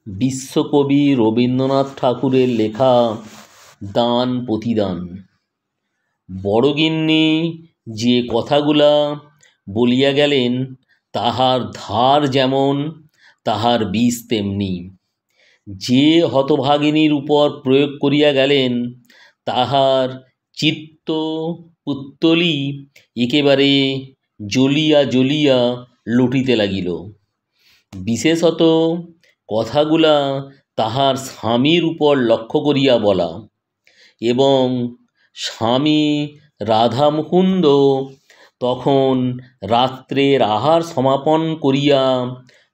বিশ্বকবি রবীন্দ্রনাথ ঠাকুরের লেখা দান প্রতিদান। বড়গিন্নি যে কথাগুলা বলিয়া গেলেন তাহার ধার যেমন তাহার বীজ তেমনি। যে হতভাগিনীর উপর প্রয়োগ করিয়া গেলেন তাহার চিত্ত পুত্তলি একেবারে জ্বলিয়া জ্বলিয়া লুটিতে লাগিল। বিশেষত কথাগুলা তাহার স্বামীর উপর লক্ষ্য করিয়া বলা, এবং স্বামী রাধামুকুন্দ তখন রাত্রের আহার সমাপন করিয়া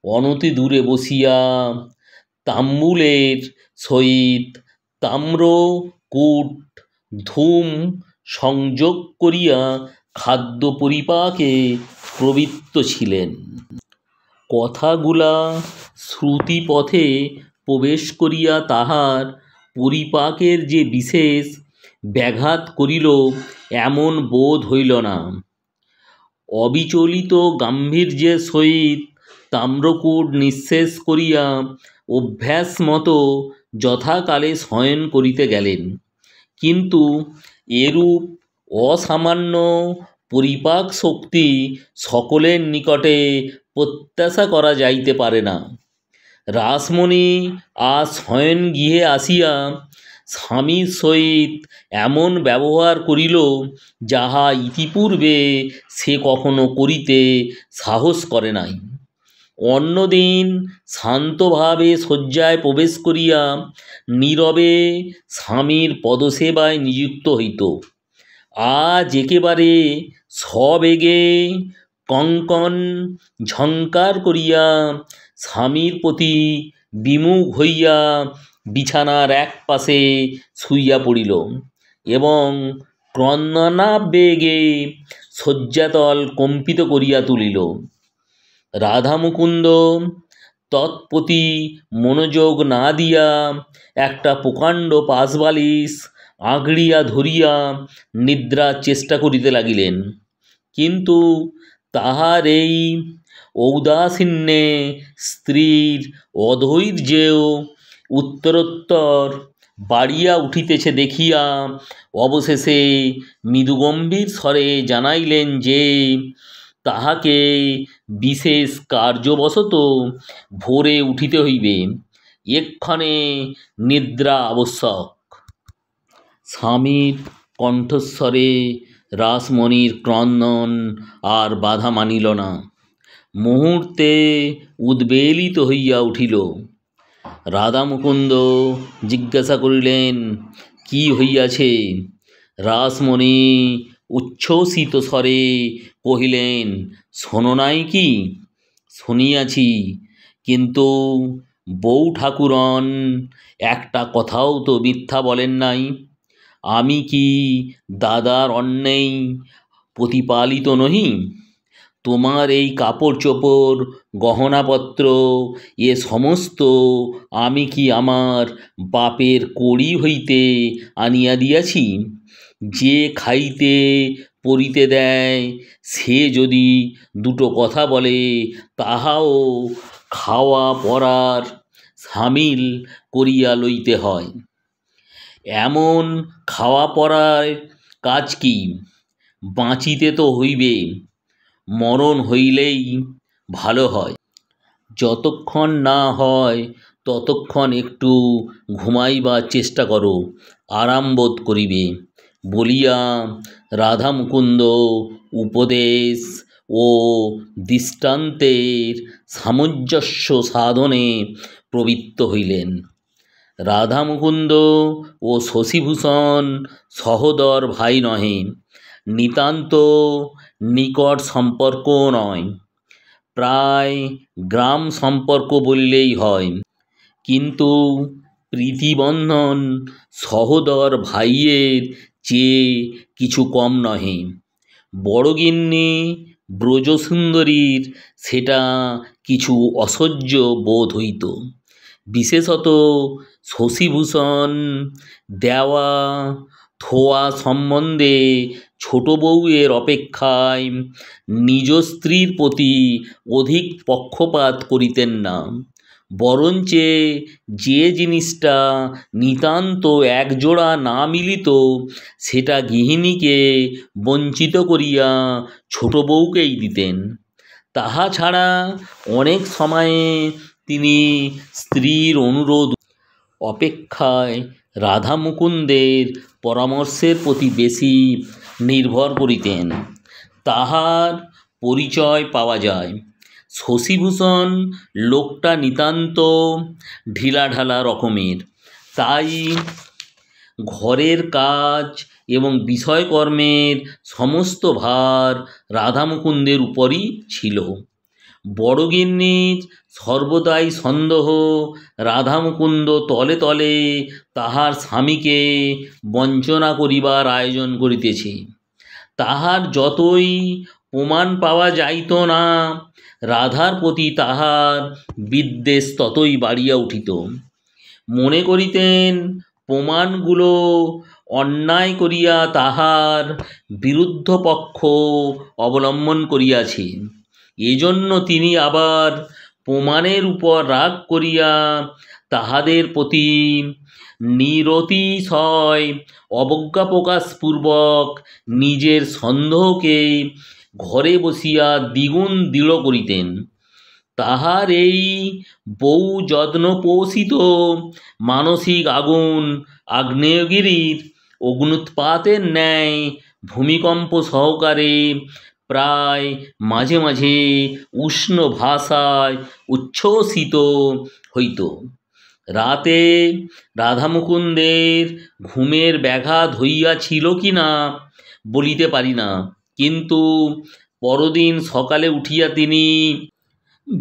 অনতি দূরে বসিয়া তাম্বুলের সহিত তাম্রকূট ধূম সংযোগ করিয়া খাদ্য পরিপাকে প্রবৃত্ত ছিলেন। কথাগুলা শ্রুতিপথে প্রবেশ করিয়া তাহার পরিপাকের যে বিশেষ ব্যাঘাত করিল এমন বোধ হইল না। অবিচলিত গাম্ভীর্যের সহিত তাম্রকূট নিঃশেষ করিয়া অভ্যাস মতো যথাকালে শয়ন করিতে গেলেন। কিন্তু এরূপ অসামান্য পরিপাক শক্তি সকলের নিকটে প্রত্যাশা করা যাইতে পারে না। রাসমণি আজ শয়ন গৃহে আসিয়া স্বামীর সহিত এমন ব্যবহার করিল যাহা ইতিপূর্বে সে কখনো করিতে সাহস করে নাই। অন্যদিন শান্তভাবে শয্যায় প্রবেশ করিয়া নীরবে স্বামীর পদসেবায় নিযুক্ত হইত। আজ একেবারে সবেগে কঙ্কণ ঝঙ্কার করিয়া স্বামীর প্রতি বিমুখ হইয়া বিছানার এক পাশে শুইয়া পড়িল এবং ক্রন্দনাবেগে শয্যাতল কম্পিত করিয়া তুলিল। রাধামুকুন্দ তৎপ্রতি মনোযোগ না দিয়া একটা প্রকাণ্ড পাশবালিশ আঁকড়িয়া ধরিয়া নিদ্রার চেষ্টা করিতে লাগিলেন। কিন্তু তাহার এই ঔদাসীন্যে স্ত্রীর অধৈর্যেও উত্তরোত্তর বাড়িয়া উঠিতেছে দেখিয়া অবশেষে মৃদুগম্ভীর স্বরে জানাইলেন যে তাহাকে বিশেষ কার্যবশত ভোরে উঠিতে হইবে, এক্ষণে নিদ্রা আবশ্যক। স্বামীর কণ্ঠস্বরে রাসমণির ক্রন্দন আর বাধা মানিল না। মুহূর্তে উদ্বেলিত হইয়া উঠিল। রাধামুকুন্দ জিজ্ঞাসা করিলেন, কি হইয়াছে? রাসমণি উচ্ছ্বসিত স্বরে কহিলেন, শোনো নাই কি? শুনিয়াছি, কিন্তু বউ ঠাকুরন একটা কথাও তো মিথ্যা বলেন নাই। আমি কি দাদার অন্যায় প্রতিপালিত নহি? তোমার এই কাপড় চোপড় গহনাপত্র এ সমস্ত আমি কি আমার বাপের কড়ি হইতে আনিয়া দিয়াছি? যে খাইতে পরিতে দেয় সে যদি দুটো কথা বলে তাহাও খাওয়া পরার সামিল করিয়া লইতে হয়। এমন খাওয়া পরার কাজ কি? বাঁচিতে তো হইবে, মরণ হইলেই ভালো হয়। যতক্ষণ না হয় ততক্ষণ একটু ঘুমাইবার চেষ্টা করো, আরাম বোধ করিবে বলিয়া রাধামুকুন্দ উপদেশ ও দৃষ্টান্তের সামঞ্জস্য সাধনে প্রবৃত্ত হইলেন। রাধামুকুন্দ ও শশিভূষণ সহোদর ভাই নহে, নিতান্ত নিকট সম্পর্কও নয়, প্রায় গ্রাম সম্পর্ক বললেই হয়। কিন্তু প্রীতিবন্ধন সহোদর ভাইয়ের চেয়ে কিছু কম নহে। বড়গিন্নি ব্রজসুন্দরীর সেটা কিছু অসহ্য বোধ হইত। বিশেষত শশিভূষণ দেওয়া থোয়া সম্বন্ধে ছোট বউয়ের অপেক্ষায় নিজ স্ত্রীর প্রতি অধিক পক্ষপাত করিতেন না। বরঞ্চে যে জিনিসটা নিতান্ত একজোড়া না মিলিত সেটা গৃহিণীকে বঞ্চিত করিয়া ছোট বউকেই দিতেন। তাহা ছাড়া অনেক সময়ে তিনি স্ত্রীর অনুরোধ অপেক্ষায় রাধা মুকুন্দের পরামর্শের প্রতি বেশি নির্ভর করিতেন। তাহার পরিচয় পাওয়া যায়। শশীভূষণ লোকটা নিতান্ত ঢিলাঢালা রকমের, তাই ঘরের কাজ এবং বিষয়কর্মের সমস্ত ভার রাধা মুকুন্দের উপরই ছিল। বড়গিন্নির সর্বদাই সন্দেহ রাধা মুকুন্দ তলে তলে তাহার স্বামীকে বঞ্চনা করিবার আয়োজন করিতেছে। তাহার যতই প্রমাণ পাওয়া যাইত না, রাধার প্রতি তাহার বিদ্বেষ ততই বাড়িয়া উঠিত। মনে করিতেন প্রমাণগুলো অন্যায় করিয়া তাহার বিরুদ্ধ পক্ষ অবলম্বন করিয়াছে। এজন্য তিনি আবার প্রমাণের উপর রাগ করিয়া তাহাদের প্রতি নিরতিশয় অবজ্ঞা প্রকাশপূর্বক নিজের সন্দেহকে ঘরে বসিয়া দ্বিগুণ দৃঢ় করিতেন। তাহার এই বহু যত্নপোষিত মানসিক আগুন আগ্নেয়গিরির অগ্ন্যুৎপাতের ন্যায় ভূমিকম্প সহকারে প্রায় মাঝে মাঝে উষ্ণ ভাষায় উচ্ছ্বসিত হইত। রাতে রাধামুকুন্দের ঘুমের ব্যাঘাত হইয়াছিল কি না বলিতে পারি না, কিন্তু পরদিন সকালে উঠিয়া তিনি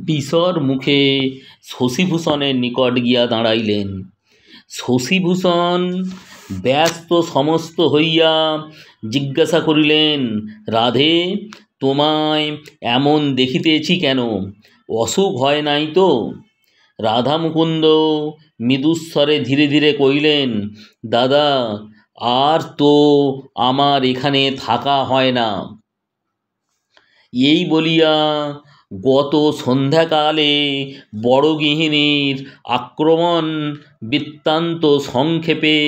বিসর মুখে শশীভূষণের নিকট গিয়া দাঁড়াইলেন। শশীভূষণ ব্যস্ত সমস্ত হইয়া জিজ্ঞাসা করিলেন, রাধে, তোমায় এমন দেখিতেছি কেন? অসুখ হয় নাই তো? রাধা মুকুন্দ মৃদুস্বরে ধীরে ধীরে কহিলেন, দাদা, আর তো আমার এখানে থাকা হয় না। এই বলিয়া গত সন্ধ্যাকালে বড় গৃহিণীর আক্রমণ বৃত্তান্ত সংক্ষেপে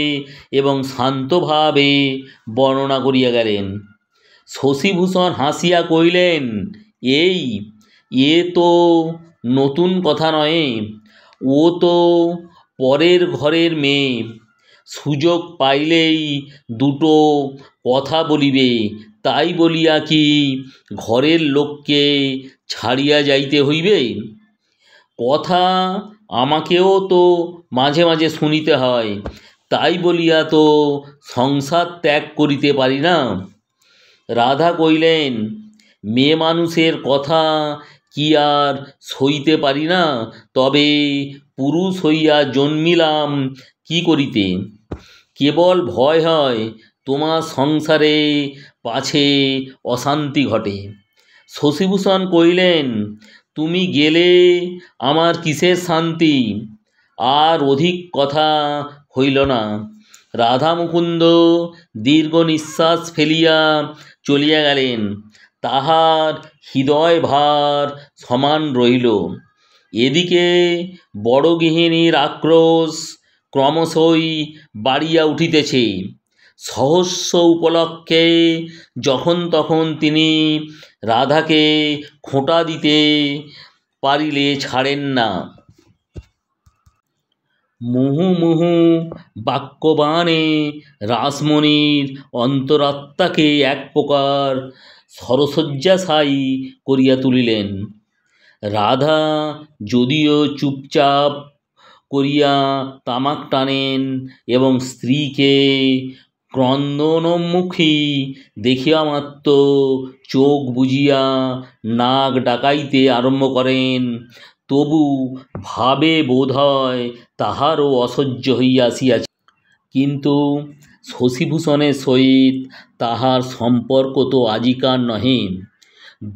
এবং শান্তভাবে বর্ণনা করিয়া গেলেন। শশীভূষণ হাসিয়া কহিলেন, এ তো নতুন কথা নয়, ও তো পরের ঘরের মেয়ে, সুযোগ পাইলেই দুটো কথা বলিবে, তাই বলিয়া কি ঘরের লোককে ছাড়িয়া যাইতে হইবে? কথা আমাকেও তো মাঝে মাঝে শুনিতে হয়, তাই বলিয়া তো সংসার ত্যাগ করিতে পারি না। রাধা কহিলেন, মেয়ে মানুষের কথা কি আর সইতে পারি না? তবে পুরুষ হইয়া জন্মিলাম কি করিতে? কেবল ভয় হয় তোমার সংসারে পাছে অশান্তি ঘটে। শশীভূষণ কহিলেন, তুমি গেলে আমার কিসের শান্তি? আর অধিক কথা হইল না। রাধা মুকুন্দ দীর্ঘ নিঃশ্বাস ফেলিয়া চলিয়া গেলেন। তাহার হৃদয় ভার সমান রহিল। এদিকে বড় গৃহিণীর আক্রোশ ক্রমশই বাড়িয়া উঠিতেছে। সহস্র উপলক্ষে যখন তখন তিনি রাধাকে খোঁটা দিতে পারিলে ছাড়েন না। মুহু মুহু বাক্যবাণে রাসমণির অন্তরাত্মাকে এক প্রকার সরসজ্জাশায়ী করিয়া তুলিলেন। রাধা যদিও চুপচাপ করিয়া তামাক টানেন এবং স্ত্রীকে ক্রন্দনোন্মুখী দেখিয়া মাত্র চোখ বুজিয়া নাক ডাকাইতে আরম্ভ করেন, তবু ভাবে বোধ হয় তাহারও অসহ্য হইয়া আসিয়াছে। কিন্তু শশীভূষণের সহিত তাহার সম্পর্ক তো আজিকার নহে।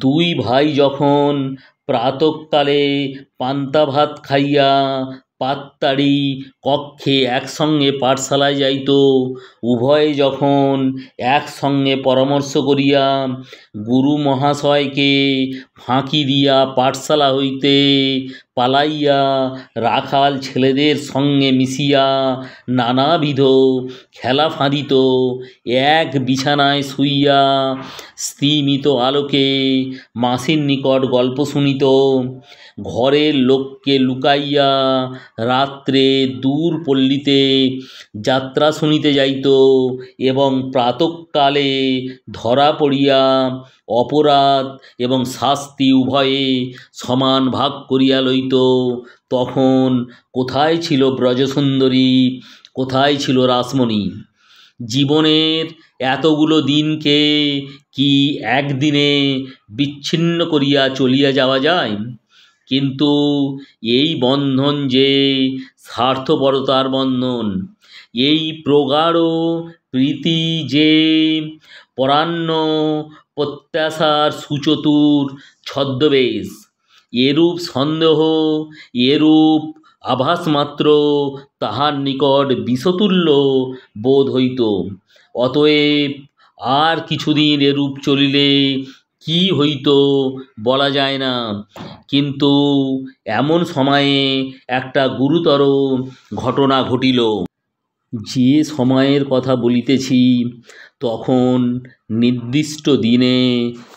দুই ভাই যখন প্রাতঃকালে পান্তা ভাত খাইয়া পাততাড়ি কক্ষে একসঙ্গে পাঠশালায় যাইত। উভয়ে যখন একসঙ্গে পরামর্শ করিয়া গুরু মহাশয়কে ফাঁকি দিয়া পাঠশালা হইতে পালাইয়া রাখাল ছেলেদের সঙ্গে মিশিয়া নানাবিধ খেলা ফাঁদিত, এক বিছানায় শুইয়া স্তিমিত আলোকে মাসির নিকট গল্প শুনিত, ঘরের লোককে লুকাইয়া রাত্রে দূর পল্লীতে যাত্রা শুনিতে যাইত এবং প্রাতঃকালে ধরা পড়িয়া অপরাধ এবং শাস্তি উভয়ে সমান ভাগ করিয়া লইত, তখন কোথায় ছিল ব্রজসুন্দরী, কোথায় ছিল রাসমণি? জীবনের এতগুলো দিনকে কি একদিনে বিচ্ছিন্ন করিয়া চলিয়া যাওয়া যায়? কিন্তু এই বন্ধন যে স্বার্থপরতার বন্ধন, এই প্রগাঢ় প্রীতি যে পরান্ন প্রত্যাশার সুচতুর ছদ্মবেশ, এরূপ সন্দেহ, এরূপ আভাস মাত্র তাহার নিকট বিষতুল্য বোধ হইত। অতএব আর কিছুদিন এরূপ চলিলে কি হইত বলা যায় না, কিন্তু এমন সময়ে একটা গুরুতর ঘটনা ঘটিল। যে সময়ের কথা বলিতেছি তখন নির্দিষ্ট দিনে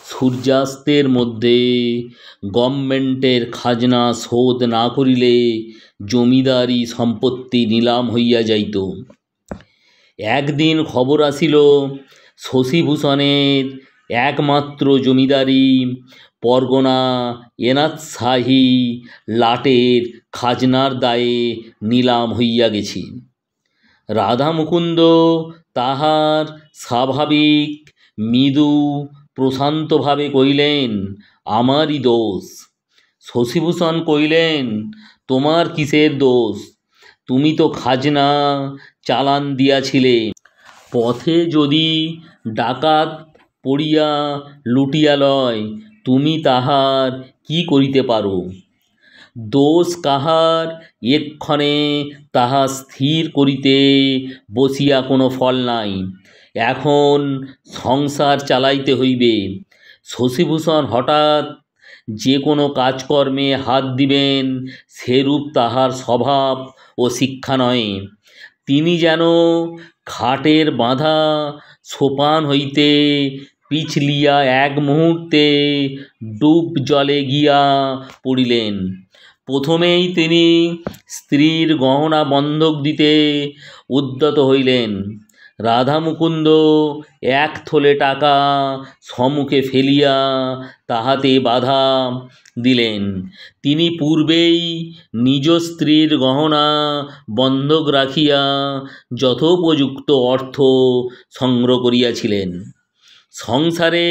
সূর্যাস্তের মধ্যে গভর্নমেন্টের খাজনা শোধ না করিলে জমিদারি সম্পত্তি নিলাম হইয়া যাইত। একদিন খবর আসিল, শশিভূষণের একমাত্র জমিদারি পরগনা এনাথ শাহী লাটের খাজনার দায়ে নিলাম হইয়া গেছে। রাধামুকুন্দ তাহার স্বাভাবিক মৃদু প্রশান্তভাবে কহিলেন, আমারই দোষ। শশিভূষণ কহিলেন, তোমার কিসের দোষ? তুমি তো খাজনা চালান দিয়াছিলে। পথে যদি ডাকাত পড়িয়া লুটিয়া লয়, তুমি তাহার কি করিতে পারো? দোষ কাহার এক্ষণে তাহা স্থির করিতে বসিয়া কোনো ফল নাই। এখন সংসার চালাইতে হইবে। শশিভূষণ হঠাৎ যে কোনো কাজকর্মে হাত দিবেন সেরূপ তাহার স্বভাব ও শিক্ষা নয়। তিনি যেন খাটের বাঁধা সোপান হইতে পিছলিয়া এক মুহূর্তে ডুব জলে গিয়া পড়িলেন। প্রথমেই তিনি স্ত্রীর গহনা বন্ধক দিতে উদ্যত হইলেন। রাধামুকুন্দ এক থলে টাকা সম্মুখে ফেলিয়া তাহাতে বাধা দিলেন। তিনি পূর্বেই নিজ স্ত্রীর গহনা বন্ধক রাখিয়া যথোপযুক্ত অর্থ সংগ্রহ করিয়াছিলেন। সংসারে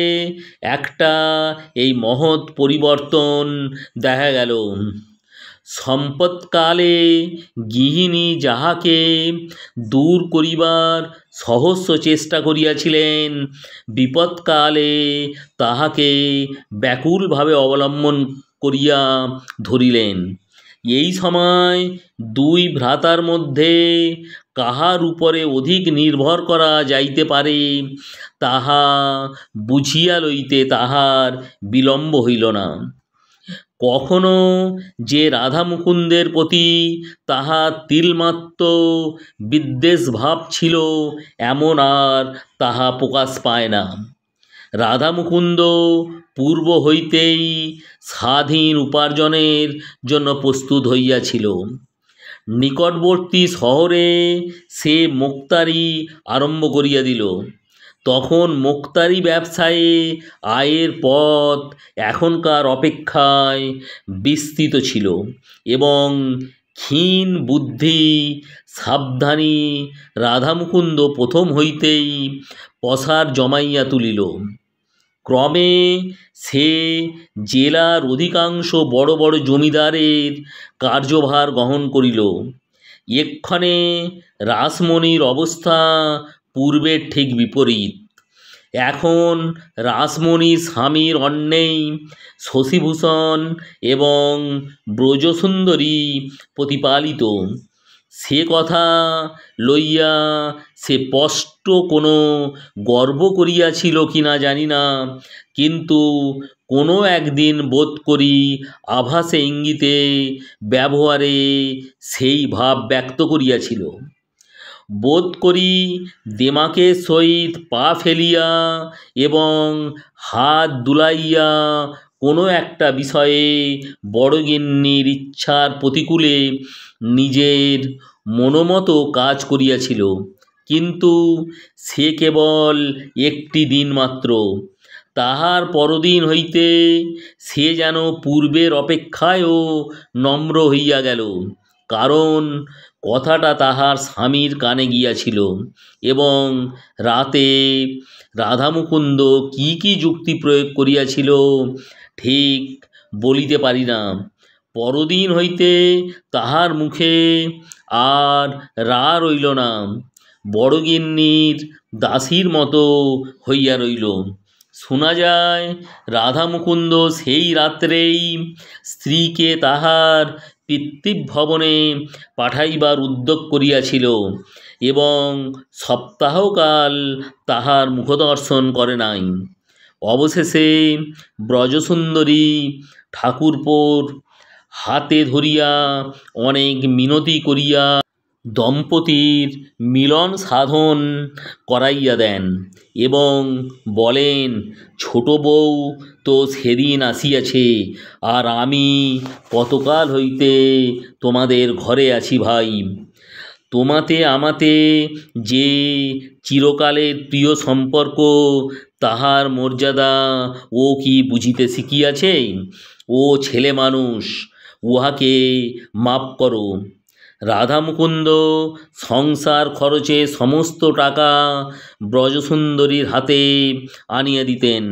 একটা এই মহৎ পরিবর্তন দেখা গেল। সম্পৎকালে গৃহিণী যাহাকে দূর করিবার সহস্র চেষ্টা করিয়াছিলেন, বিপদকালে তাহাকে ব্যাকুলভাবে অবলম্বন করিয়া ধরিলেন। এই সময় দুই ভ্রাতার মধ্যে কাহার উপরে অধিক নির্ভর করা যাইতে পারে তাহা বুঝিয়া লইতে তাহার বিলম্ব হইল না। কখনো যে রাধামুকুন্দের প্রতি তাহার তিলমাত্র বিদ্বেষভাব ছিল, এমন আর তাহা প্রকাশ পায় না। রাধামুকুন্দ পূর্ব হইতেই স্বাধীন উপার্জনের জন্য প্রস্তুত হইয়াছিল। নিকটবর্তী শহরে সে মোক্তারি আরম্ভ করিয়া দিল। তখন মোক্তারি ব্যবসায়ে আয়ের পথ এখনকার অপেক্ষায় বিস্তৃত ছিল এবং ক্ষীণ বুদ্ধি সাবধানী রাধামুকুন্দ প্রথম হইতেই পসার জমাইয়া তুলিল। ক্রমে সে জেলার অধিকাংশ বড় বড় জমিদারের কার্যভার গ্রহণ করিল। এক্ষণে রাসমণির অবস্থা পূর্বের ঠিক বিপরীত। এখন রাসমণির স্বামীর অন্যেই শশীভূষণ এবং ব্রজসুন্দরী প্রতিপালিত। সে কথা লইয়া সে স্পষ্ট কোনো গর্ব করিয়াছিল কিনা জানি না, কিন্তু কোনো একদিন বোধ করি আভাসে ইঙ্গিতে ব্যবহারে সেই ভাব ব্যক্ত করিয়াছিল। বোধ করি দেমাকের সহিত পা ফেলিয়া এবং হাত দুলাইয়া কোনো একটা বিষয়ে বড়গিন্নির ইচ্ছার প্রতিকূলে নিজের মনোমতো কাজ করিয়াছিল, কিন্তু সে কেবল একটি দিন মাত্র। তাহার পরদিন হইতে সে যেন পূর্বের অপেক্ষায়ও নম্র হইয়া গেল, কারণ কথাটা তাহার স্বামীর কানে গিয়াছিল। এবং রাতে রাধামুকুন্দ কি কি যুক্তি প্রয়োগ করিয়াছিল ঠিক বলিতে পারি না। পরদিন হইতে তাহার মুখে আর রা রইল না, বড়গিন্নির দাসীর মতো হইয়া রইল। শোনা যায় রাধামুকুন্দ সেই রাত্রেই স্ত্রীকে তাহার পিতৃভবনে পাঠাইবার উদ্যোগ করিয়াছিল এবং সপ্তাহকাল তাহার মুখদর্শন করে নাই। অবশেষে ব্রজসুন্দরী ঠাকুরপোর হাতে ধরিয়া অনেক মিনতি করিয়া দম্পতির মিলন সাধন করাইয়া দেন এবং বলেন, ছোট বউ তো সেদিন আসিয়াছে, আর আমি কতকাল হইতে তোমাদের ঘরে আছি ভাই। তোমাতে আমাতে যে চিরকালের প্রিয় সম্পর্ক, তাহার মর্যাদা ও কি বুঝিতে শিখিয়াছে? ও ছেলে মানুষ, উহাকে মাপ করো। রাধামুকুন্দ সংসার খরচে সমস্ত টাকা ব্রজসুন্দরীর হাতে আনিয়া দিতেন।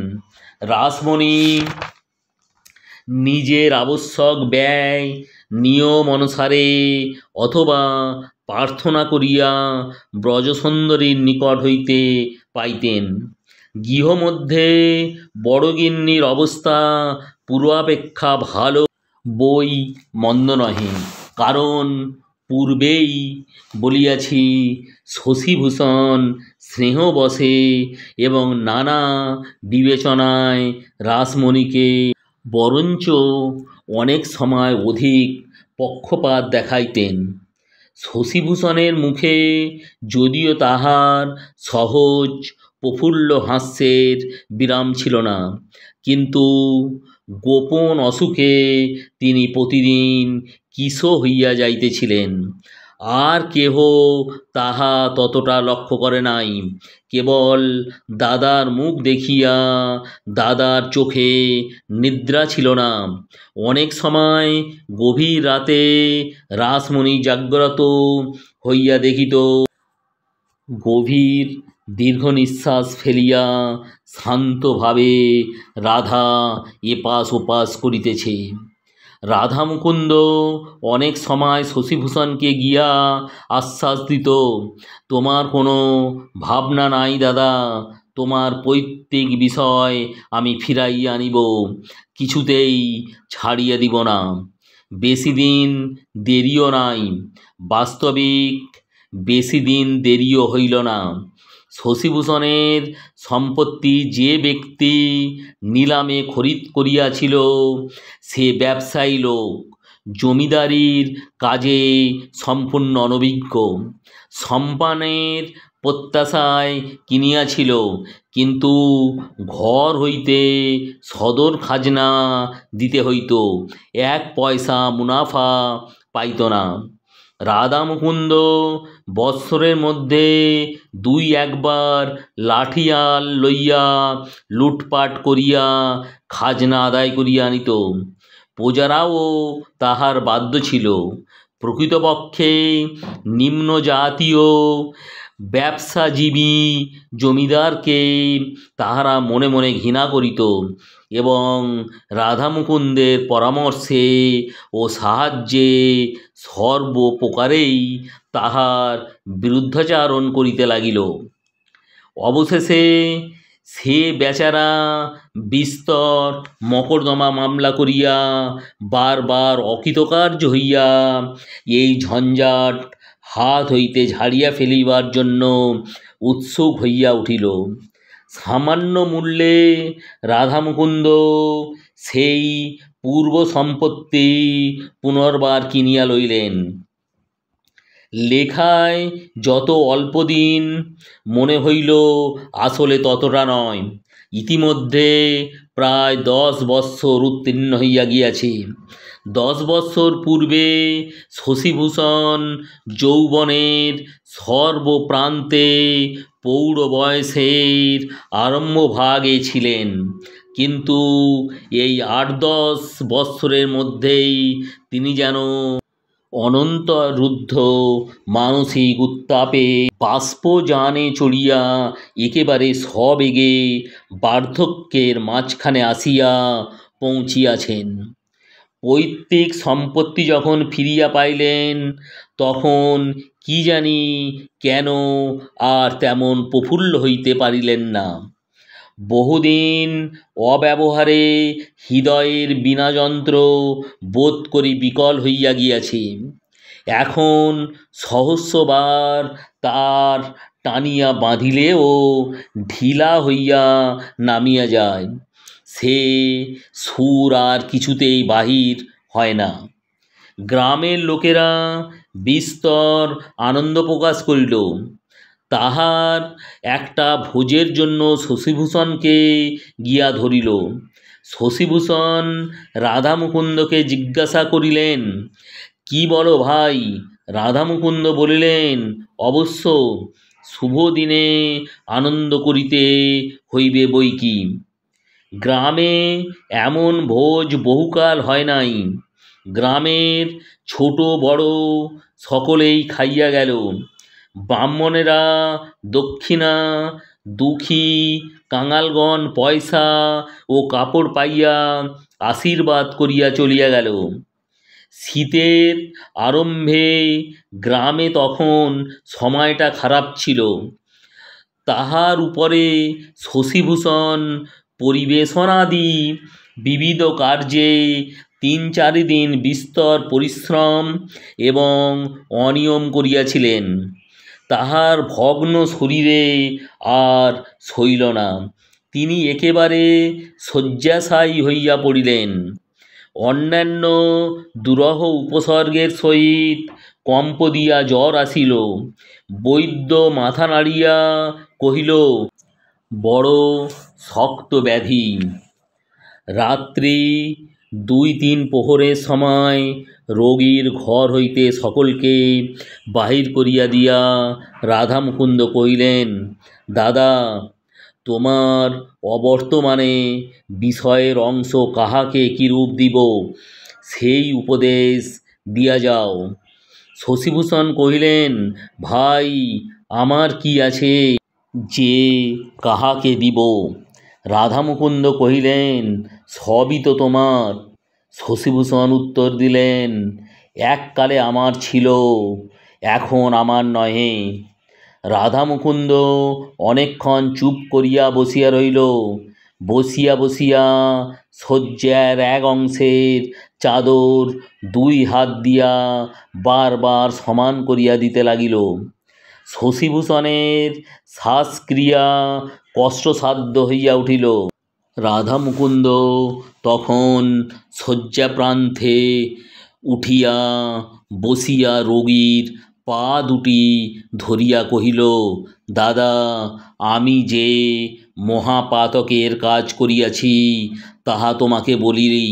রাসমণি নিজের আবশ্যক ব্যয় নিয়ম অনুসারে অথবা প্রার্থনা করিয়া ব্রজসুন্দরীর নিকট হইতে পাইতেন। গৃহমধ্যে বড়গিন্নির অবস্থা পূর্বাপেক্ষা ভালো বই মন্দ নহে, কারণ পূর্বেই বলিয়াছি শশীভূষণ স্নেহবশে এবং নানা বিবেচনায় রাসমণিকে বরঞ্চ অনেক সময় অধিক পক্ষপাত দেখাইতেন। শশীভূষণের মুখে যদিও তাহার সহজ প্রফুল্ল হাস্যের বিরাম ছিল না, কিন্তু গোপন অসুখে তিনি প্রতিদিন কিস হইয়া যাইতেছিলেন। আর কেহ তাহা ততটা লক্ষ্য করে নাই। কেবল দাদার মুখ দেখিয়া দাদার চোখে নিদ্রা ছিল না। অনেক সময় গভীর রাতে রাসমণি জাগ্রত হইয়া দেখিত গভীর দীর্ঘ নিঃশ্বাস ফেলিয়া শান্তভাবে রাধা এপাশ ওপাশ করিতেছে। রাধামুকুন্দ অনেক সময় শশীভূষণকে গিয়া আশ্বাস দিত, তোমার কোনো ভাবনা নাই দাদা, তোমার পৈতৃক বিষয় আমি ফিরাইয়া আনিব, কিছুতেই ছাড়িয়া দিব না। বেশি দিন দেরিও নাই। বাস্তবিক বেশি দিন দেরিও হইল না। শশীভূষণের সম্পত্তি যে ব্যক্তি নিলামে খরিদ করিয়াছিল সে ব্যবসায়ী লোক, জমিদারির কাজে সম্পূর্ণ অনভিজ্ঞ। সম্মানের প্রত্যাশায় কিনিয়াছিল, কিন্তু ঘর হইতে সদর খাজনা দিতে হইত, 1 পয়সা মুনাফা পাইত না। রাধামুকুন্দ বৎসরের মধ্যে 2-1 বার লাঠিয়াল লইয়া লুটপাট করিয়া খাজনা আদায় করিয়া আনিত। প্রজারাও তাহার বাধ্য ছিল। প্রকৃতপক্ষে নিম্নজাতীয় ব্যবসাজীবী জমিদারকে তাহারা মনে মনে ঘৃণা করিত এবং রাধামুকুন্দের পরামর্শে ও সাহায্যে সর্বপ্রকারেই তাহার বিরুদ্ধাচারণ করিতে লাগিল। অবশেষে সে বেচারা বিস্তর মকদ্দমা মামলা করিয়া বারবার অকৃতকার্য হইয়া এই ঝঞ্ঝাট হাত হইতে ঝাড়িয়া ফেলিবার জন্য উৎসুক হইয়া উঠিল। সামান্য মূল্যে রাধামুকুন্দ সেই পূর্ব সম্পত্তি পুনর্বার কিনিয়া লইলেন। লেখায় যত অল্প দিন মনে হইল, আসলে ততটা নয়। ইতিমধ্যে প্রায় 10 বৎসর উত্তীর্ণ হইয়া গিয়াছে। 10 বৎসর পূর্বে শশিভূষণ যৌবনের সর্বপ্রান্তে প্রৌঢ় বয়সের আরম্ভভাগে ছিলেন, কিন্তু এই 8-10 বৎসরের মধ্যেই তিনি যেন অনন্তরুদ্ধ মানসিক উত্তাপে বাষ্পযানে চড়িয়া একেবারে সবেগে বার্ধক্যের মাঝখানে আসিয়া পৌঁছিয়াছেন। পৈতৃক সম্পত্তি যখন ফিরিয়া পাইলেন, তখন কি জানি কেন আর তেমন প্রফুল্ল হইতে পারিলেন না। বহুদিন অব্যবহারে হৃদয়ের বীণাযন্ত্র বোধ করি বিকল হইয়া গিয়াছে। এখন সহস্রবার তার টানিয়া বাঁধিলেও ঢিলা হইয়া নামিয়া যায়, সে সুর আর কিছুতেই বাহির হয় না। গ্রামের লোকেরা বিস্তর আনন্দ প্রকাশ করিল। তাহার একটা ভোজের জন্য শশিভূষণকে গিয়া ধরিল। শশিভূষণ রাধামুকুন্দকে জিজ্ঞাসা করিলেন, কি বলো ভাই? রাধামুকুন্দ বলিলেন, অবশ্য শুভ দিনে আনন্দ করিতে হইবে বই কি। গ্রামে এমন ভোজ বহুকাল হয় নাই। গ্রামের ছোট বড় সকলেই খাইয়া গেল। ব্রাহ্মণেরা দক্ষিণা, দুঃখী কাঙালগণ পয়সা ও কাপড় পাইয়া আশীর্বাদ করিয়া চলিয়া গেল। শীতের আরম্ভে গ্রামে তখন সময়টা খারাপ ছিল। তাহার উপরে শশিভূষণ পরিবেশনাদি বিবিধ কার্যে 3-4 দিন বিস্তর পরিশ্রম এবং অনিয়ম করিয়াছিলেন। তাহার ভগ্ন শরীরে আর সইল না। তিনি একেবারে শয্যাশায়ী হইয়া পড়িলেন। অন্যান্য দুরূহ উপসর্গের সহিত কম্প দিয়া জ্বর আসিল। বৈদ্য মাথা নাড়িয়া কহিল, বড় শক্ত ব্যাধি। রাত্রি 2-3 প্রহরের সময় রোগীর ঘর হইতে সকলকে বাহির করিয়া দিয়া রাধামুকুন্দ কহিলেন, দাদা, তোমার অবর্তমানে বিষয়ের অংশ কাহাকে কিরূপ দিব, সেই উপদেশ দিয়া যাও। শশিভূষণ কহিলেন, ভাই, আমার কি আছে যে কাহাকে দিব? রাধামুকুন্দ কহিলেন, সবই তো তোমার। শশিভূষণ উত্তর দিলেন, এককালে আমার ছিল, এখন আমার নহে। রাধামুকুন্দ অনেকক্ষণ চুপ করিয়া বসিয়া রহিল। বসিয়া বসিয়া শয্যার এক অংশের চাদর 2 হাত দিয়া বারবার সমান করিয়া দিতে লাগিল। শশিভূষণের শ্বাসক্রিয়া কষ্টসাধ্য হইয়া উঠিল। রাধামুকুন্দ তখন শয্যাপ্রান্তে উঠিয়া বসিয়া রোগীর পা দুটি ধরিয়া কহিল, দাদা, আমি যে মহাপাতকের কাজ করিয়াছি তাহা তোমাকে বলি,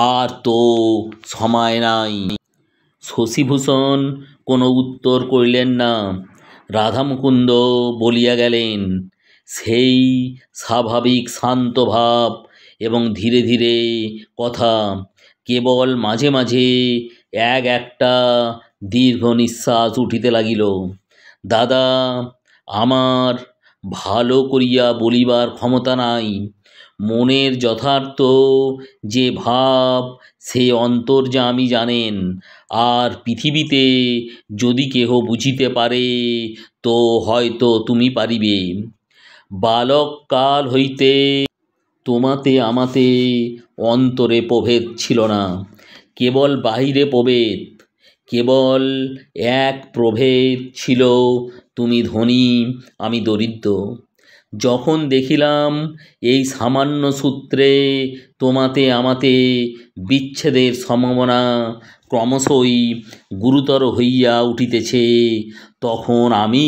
আর তো সময় নাই। শশিভূষণ কোনো উত্তর করিলেন না। রাধামুকুন্দ বলিয়া গেলেন, সেই স্বাভাবিক শান্ত ভাব এবং ধীরে ধীরে কথা, কেবল মাঝে মাঝে একটা দীর্ঘ নিঃশ্বাস উঠিতে লাগিল। দাদা, আমার ভালো করিয়া বলিবার ক্ষমতা নাই। মনের যথার্থ যে ভাব সে অন্তর্যামী জানেন, আর পৃথিবীতে যদি কেহ বুঝিতে পারে তো হয়তো তুমি পারিবে। বালক কাল হইতে তোমাতে আমাতে অন্তরে প্রভেদ ছিল না, কেবল বাহিরে প্রভেদ। কেবল এক প্রভেদ ছিল, তুমি ধনী আমি দরিদ্র। যখন দেখিলাম এই সামান্য সূত্রে তোমাতে আমাতে বিচ্ছেদের সম্ভাবনা ক্রমশই গুরুতর হইয়া উঠিতেছে, তখন আমি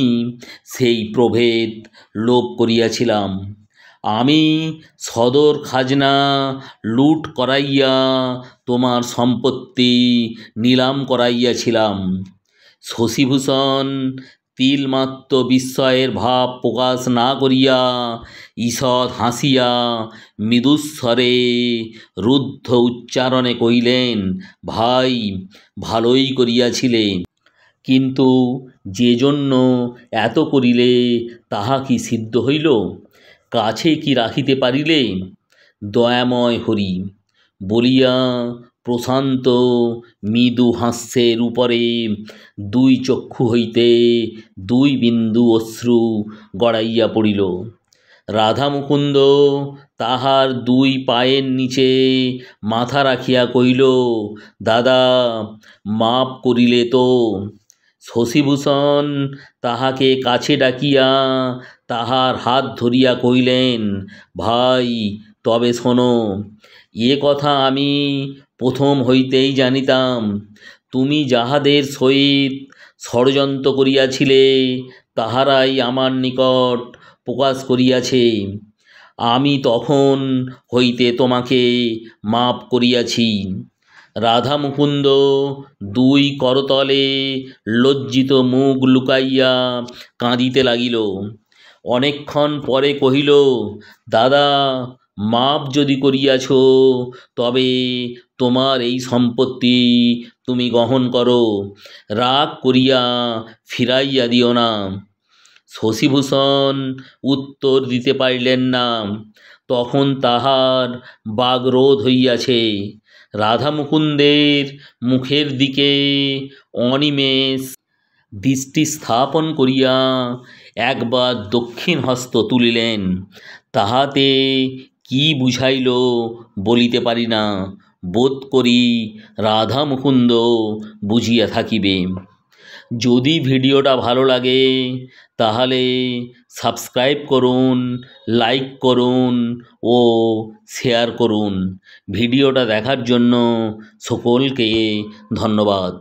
সেই প্রভেদ লোপ করিয়াছিলাম। আমি সদর খাজনা লুট করাইয়া তোমার সম্পত্তি নিলাম করাইয়াছিলাম। শশীভূষণ তিলমাত্র বিস্ময়ের ভাব প্রকাশ না করিয়া ঈষৎ হাসিয়া মৃদুস্বরে রুদ্ধ উচ্চারণে কহিলেন, ভাই, ভালোই করিয়াছিলে, কিন্তু যে জন্য এত করিলে তাহা কি সিদ্ধ হইল? কাছে কি রাখিতে পারিলে? দয়াময় হরি বলিয়া প্রশান্ত মৃদু হাস্যের উপরে দুই চক্ষু হইতে দুই বিন্দু অশ্রু গড়াইয়া পড়িল। রাধা মুকুন্দ তাহার দুই পায়ের নিচে মাথা রাখিয়া কহিল, দাদা, মাপ করিলে তো? শশীভূষণ তাহাকে কাছে ডাকিয়া তাহার হাত ধরিয়া কহিলেন, ভাই, তবে শোনো, এ কথা আমি প্রথম হইতেই জানিতাম। তুমি যাহাদের সহিত ষড়যন্ত্র করিয়াছিলে তাহারাই আমার নিকট প্রকাশ করিয়াছে। আমি তখন হইতে তোমাকে মাপ করিয়াছি। রাধা মুকুন্দ দুই করতলে লজ্জিত মুখ লুকাইয়া কাঁদিতে লাগিল। অনেকক্ষণ পরে কহিল, দাদা, মাপ যদি করিয়াছ তবে তোমার এই সম্পত্তি তুমি গ্রহণ করো, রাগ করিয়া ফিরাইয়া দিও না। শশীভূষণ উত্তর দিতে পারিলেন না, তখন তাহার বাগরোধ হইয়াছে। রাধা মুকুন্দের মুখের দিকে অনিমেষ দৃষ্টি স্থাপন করিয়া একবার দক্ষিণ হস্ত তুলিলেন। তাহাতে কি বুঝাইল বলিতে পারি না, বোধ করি রাধা মুকুন্দ বুঝিয়া থাকিবে। যদি ভিডিওটা ভালো লাগে তাহলে সাবস্ক্রাইব করুন, লাইক করুন ও শেয়ার করুন। ভিডিওটা দেখার জন্য সকলকে ধন্যবাদ।